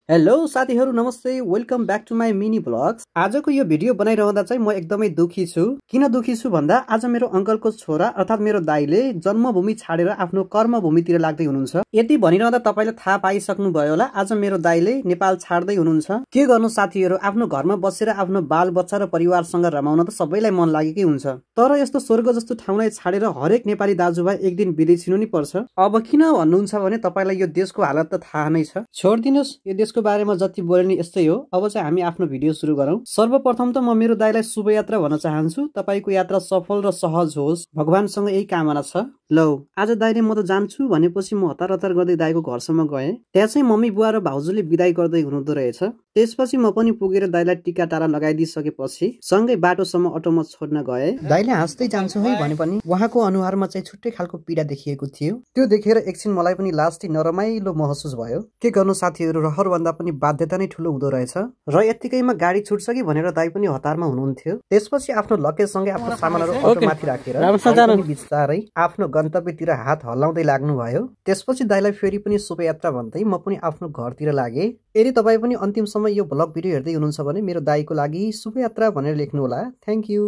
Hello साथीहरु नमस्ते welcome back to my mini blogs. आजको यो भिडियो बनाइरहँदा चाहिँ म एकदमै दुखी छु। किन दुखी छु भन्दा आज मेरो अंकलको छोरा अर्थात मेरो दाइले जन्मभूमि छाडेर आफ्नो कर्मभूमितिर लाग्दै हुनुहुन्छ। यति भनिरहँदा तपाईले थाहा पाइसक्नु भयो होला, आज मेरो दाइले नेपाल छाड्दै हुनुहुन्छ। के गर्नु साथीहरु, आफ्नो घरमा बसेर आफ्नो बाल बच्चा र परिवारसँग रमाउन त सबैलाई मन लागेकै हुन्छ, तर यस्तो स्वर्ग जस्तो ठाउँलाई छाडेर हरेक नेपाली दाजुभाइ एक दिन विदेशिनु नि पर्छ। अब किन भन्नुहुन्छ भने तपाईलाई यो देशको हालत त थाहा नै छ। छोड्दिनुस्, यो देशको बारेमा जति बोले नि यस्तै हो। अब चाहिँ हामी आफ्नो भिडियो सुरु गरौँ। सर्वप्रथम त म मेरो दाइलाई शुभ यात्रा भन्न चाहन्छु। तपाईको यात्रा सफल र सहज होस्, भगवानसँग यही कामना छ। लौ आज दाइले म त जान्छु भनेपछि म हतार हतार गर्दै दाइको घरसम्म गएँ। त्यहाँ चाहिँ मम्मी बुवा र भाउजूले बिदाई गर्दै हुनुहुँदो रहेछ। त्यसपछि म पनि पुगेर दाइलाई टिका टारा लगाइदिइसकेपछि सँगै बाटोसम्म अटोमा छोड्न गए। दाइले हाँस्दै जान्छु है भने पनि उहाँको अनुहारमा चाहिँ छुट्टै खालको पीडा देखिएको थियो। त्यो देखेर एकछिन मलाई पनि लास्टै नरमाइलो महसुस भयो। के गर्नु साथीहरु, रहर भन्दा पनि बाध्यता नै ठुलो हुँदो रहेछ। र यतिकैमा गाडी छुट्छ कि भनेर दाइ पनि हतारमा हुनुहुन्थ्यो। त्यसपछि आफ्नो लगेज सँगै आफ्नो सामानहरु अटोमाथि राखेर बिस्तारै आफ्नो गन्तव्यतिर हात हल्लाउँदै लाग्नु भयो। त्यसपछि दाइलाई फेरि पनि शुभ यात्रा भन्दै म पनि आफ्नो घरतिर लागे। यदि तपाई पनि अन्तिमसम्म यो भ्लग भिडियो हेर्दै हुनुहुन्छ भने मेरो दाइको लागि शुभ यात्रा भनेर लेख्नु होला। Thank you.